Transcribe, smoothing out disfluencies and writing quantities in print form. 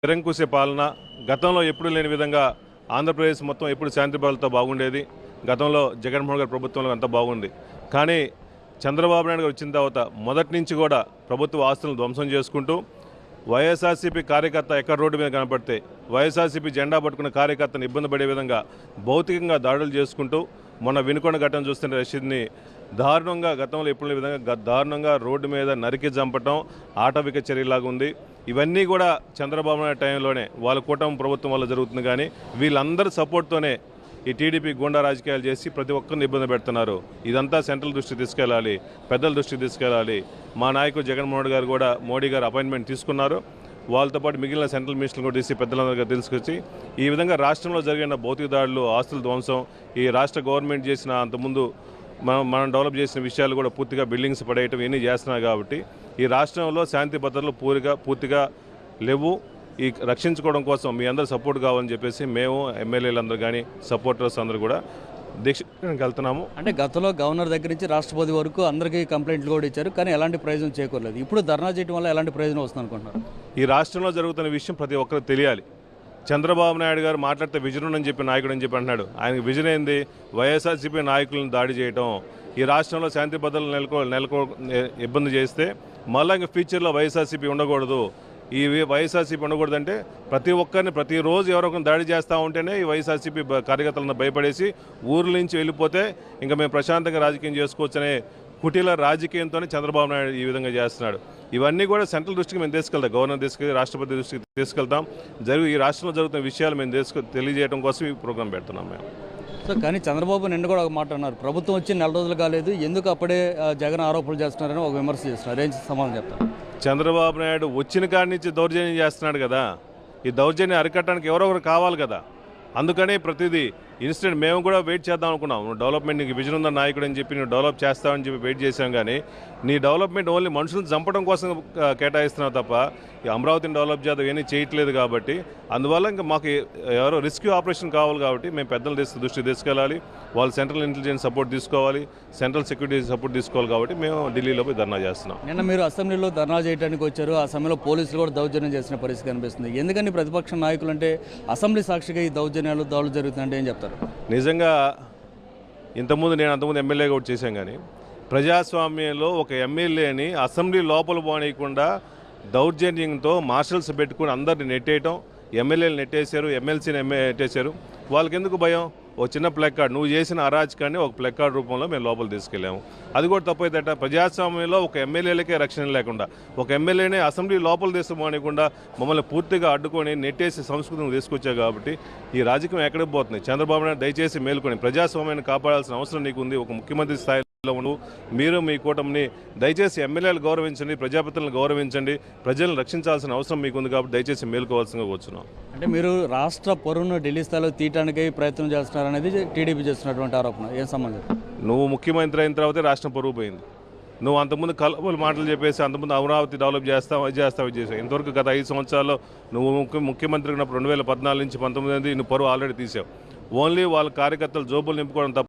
నిరంకుశ పాలన గతంలో ఎప్పుడు లేని విధంగా ఆంధ్రప్రదేశ్ మొత్తం ఎప్పుడు శాంతి భద్రతలతో బాగుండేది. గతంలో జగన్మోహన్ గారి ప్రభుత్వంలో అంతా బాగుంది. కానీ చంద్రబాబు నాయుడు గారు వచ్చిన తర్వాత మొదటి నుంచి కూడా ప్రభుత్వ ఆస్తులను ధ్వంసం చేసుకుంటూ వైఎస్ఆర్సీపీ కార్యకర్త ఎక్కడ రోడ్డు మీద కనపడితే వైఎస్ఆర్సీపీ జెండా పట్టుకున్న కార్యకర్తను ఇబ్బంది పడే విధంగా భౌతికంగా దాడులు చేసుకుంటూ మొన్న వినుకొండ ఘటన చూస్తుంటే రషీద్ని దారుణంగా గతంలో ఎప్పుడు లేని విధంగా దారుణంగా రోడ్డు మీద నరికి చంపటం ఆటవిక చర్యలాగా ఉంది. ఇవన్నీ కూడా చంద్రబాబు నాయుడు టైంలోనే వాళ్ళ కూటమి ప్రభుత్వం వల్ల జరుగుతుంది. కానీ వీళ్ళందరి సపోర్ట్తోనే ఈ టీడీపీ గూండా రాజకీయాలు చేసి ప్రతి ఒక్కరిని ఇబ్బంది పెడుతున్నారు. ఇదంతా సెంట్రల్ దృష్టికి తీసుకెళ్ళాలి, పెద్దల దృష్టికి తీసుకెళ్ళాలి. మా నాయకుడు జగన్మోహన్ గారు కూడా మోడీ గారు అపాయింట్మెంట్ తీసుకున్నారు. వాళ్ళతో పాటు మిగిలిన సెంట్రల్ మినిస్టర్లు కూడా తీసి పెద్దలందరికీ తీసుకొచ్చి ఈ విధంగా రాష్ట్రంలో జరిగిన భౌతిక దాడులు, ఆస్తుల ధ్వంసం, ఈ రాష్ట్ర గవర్నమెంట్ చేసిన అంతకుముందు మనం డెవలప్ చేసిన విషయాలు కూడా పూర్తిగా బిల్డింగ్స్ పడేయటం ఇవన్నీ చేస్తున్నారు. కాబట్టి ఈ రాష్ట్రంలో శాంతి భద్రతలు పూర్తిగా లేవు. ఈ రక్షించుకోవడం కోసం మీ అందరూ సపోర్ట్ కావాలని చెప్పేసి మేము ఎమ్మెల్యేలందరూ కానీ సపోర్టర్స్ అందరూ కూడా దీక్షకి వెళ్తున్నాము. అంటే గతంలో గవర్నర్ దగ్గర నుంచి రాష్ట్రపతి వరకు అందరికీ కంప్లైంట్లు కూడా ఇచ్చారు, కానీ ఎలాంటి ప్రయోజనం చేకూరలేదు. ఇప్పుడు ధర్నా చేయడం వల్ల ఎలాంటి ప్రయోజనం వస్తుంది అనుకుంటున్నారు? ఈ రాష్ట్రంలో జరుగుతున్న విషయం ప్రతి ఒక్కరికి తెలియాలి. చంద్రబాబు నాయుడు గారు మాట్లాడితే విజన్ ఉందని చెప్పి నాయకుడు అని చెప్పి అంటున్నాడు. ఆయనకు విజన్ ఏంది? వైఎస్ఆర్సీపీ నాయకులను దాడి చేయటం, ఈ రాష్ట్రంలో శాంతి భద్రతలు ఇబ్బంది చేస్తే మళ్ళీ ఇంకా ఫ్యూచర్లో వైఎస్ఆర్సీపీ ఉండకూడదు. ఈ వైఎస్ఆర్సీపీ ఉండకూడదంటే ప్రతి ఒక్కరిని ప్రతిరోజు ఎవరో ఒకరిని దాడి చేస్తూ ఉంటేనే ఈ వైఎస్ఆర్సీపీ కార్యకర్తలను భయపడేసి ఊర్ల నుంచి వెళ్ళిపోతే ఇంకా మేము ప్రశాంతంగా రాజకీయం చేసుకోవచ్చనే కుటీల రాజకీయంతోనే చంద్రబాబు నాయుడు ఈ విధంగా చేస్తున్నాడు. ఇవన్నీ కూడా సెంట్రల్ దృష్టికి మేము తీసుకెళ్తాం, గవర్నర్ దృష్టికి, రాష్ట్రపతి దృష్టికి తీసుకెళ్తాం. ఈ రాష్ట్రంలో జరుగుతున్న విషయాలు మేము తెలియజేయడం కోసం ఈ ప్రోగ్రాం పెడుతున్నాం మేము. సో కానీ చంద్రబాబు నిన్న కూడా ఒక మాట అన్నారు, ప్రభుత్వం వచ్చి 4 రోజులు కాలేదు, ఎందుకు అప్పుడే జగన్ ఆరోపణలు చేస్తున్నారని ఒక విమర్శ చేస్తున్నారు. ఏం సమాధానం చెప్తారు? చంద్రబాబు నాయుడు వచ్చిన కాడి నుంచి దౌర్జన్యం చేస్తున్నాడు కదా. ఈ దౌర్జన్యం అరికట్టడానికి ఎవరో ఒకరు కావాలి కదా. అందుకని ప్రతిదీ ఇన్స్టెంట్ మేము కూడా వెయిట్ చేద్దాం అనుకున్నాం. నువ్వు డెవలప్మెంట్, నీకు విజన్ ఉన్న నాయకుడు అని చెప్పి నువ్వు డెవలప్ చేస్తావని చెప్పి వెయిట్ చేసాం. కానీ నీ డెవలప్మెంట్ ఓన్లీ మనుషులను చంపడం కోసం కేటాయిస్తున్నావు తప్ప ఈ అమరావతిని డెవలప్ చేద్దాం ఏమీ చేయట్లేదు. కాబట్టి అందువల్ల ఇంకా మాకు ఎవరో రెస్క్యూ ఆపరేషన్ కావాలి. కాబట్టి మేము పెద్దల దృష్టికి తీసుకెళ్ళాలి, వాళ్ళు సెంట్రల్ ఇంటెలిజెన్స్ సపోర్ట్ తీసుకోవాలి, సెంట్రల్ సెక్యూరిటీ సపోర్ట్ తీసుకోవాలి. కాబట్టి మేము ఢిల్లీలో పోయి ధర్నా చేస్తున్నాం. నిన్న మీరు అసెంబ్లీలో ధర్నా చేయడానికి వచ్చారు, ఆ సమయంలో పోలీసులు కూడా దౌర్జన్యం చేసిన పరిస్థితి కనిపిస్తుంది. ఎందుకని ప్రతిపక్ష నాయకులు అంటే అసెంబ్లీ సాక్షిగా ఈ దౌర్జన్యాలు దాడులు జరుగుతుందంటే ఏం చెప్తారు? నిజంగా నేను అంతకుముందు ఎమ్మెల్యేగా కూడా చేశాం. కానీ ప్రజాస్వామ్యంలో ఒక ఎమ్మెల్యేని అసెంబ్లీ లోపల పోనీయకుండా దౌర్జన్యంతో మార్షల్స్ పెట్టుకుని అందరిని నెట్టేయటం, ఎమ్మెల్యేలు నెట్టేశారు, ఎమ్మెల్సీని నెట్టేశారు. వాళ్ళకి ఎందుకు భయం? ఓ చిన్న ప్లెక్కార్డ్, నువ్వు చేసిన అరాచకాన్ని ఒక ప్లెక్కార్డ్ రూపంలో మేము లోపల తీసుకెళ్ళాము. అది కూడా తప్పైతేట. ప్రజాస్వామ్యంలో ఒక ఎమ్మెల్యేలకే రక్షణ లేకుండా, ఒక ఎమ్మెల్యేనే అసెంబ్లీ లోపల తీసుకుపోనీయకుండా మమ్మల్ని పూర్తిగా అడ్డుకొని నెట్టేసి సంస్కృతిని తీసుకొచ్చావు. కాబట్టి ఈ రాజకీయం ఎక్కడికి పోతుంది? చంద్రబాబు నాయుడు దయచేసి మేల్కొని ప్రజాస్వామ్యాన్ని కాపాడాల్సిన అవసరం నీకు ఉంది. ఒక ముఖ్యమంత్రి స్థాయిలో ఉండు. మీరు మీ కూటమిని దయచేసి ఎమ్మెల్యేలు గౌరవించండి, ప్రజాపతులను గౌరవించండి, ప్రజలను రక్షించాల్సిన అవసరం మీకుంది. కాబట్టి దయచేసి మేల్కోవాల్సిందిగా కూర్చున్నాం. అంటే మీరు రాష్ట్ర పరువును ఢిల్లీ స్థాయిలో తీయటానికి ప్రయత్నం చేస్తున్నారనేది టీడీపీ చేస్తున్నటువంటి ఆరోపణ. ఏం సంబంధం? నువ్వు ముఖ్యమంత్రి అయిన తర్వాతే రాష్ట్రం పరువు పోయింది. నువ్వు అంతకుముందు కలబులు మాటలు చెప్పేసి అంతకుముందు అమరావతి డెవలప్ చేస్తావు, అది చేసావు. ఇంతవరకు గత 5 సంవత్సరాల్లో నువ్వు ముఖ్యమంత్రి ఉన్నప్పుడు 2014 నుంచి 19 నువ్వు పరువు ఆల్రెడీ తీసావు. ఓన్లీ వాళ్ళ కార్యకర్తలు జోబులు నింపుకోవడం తప్ప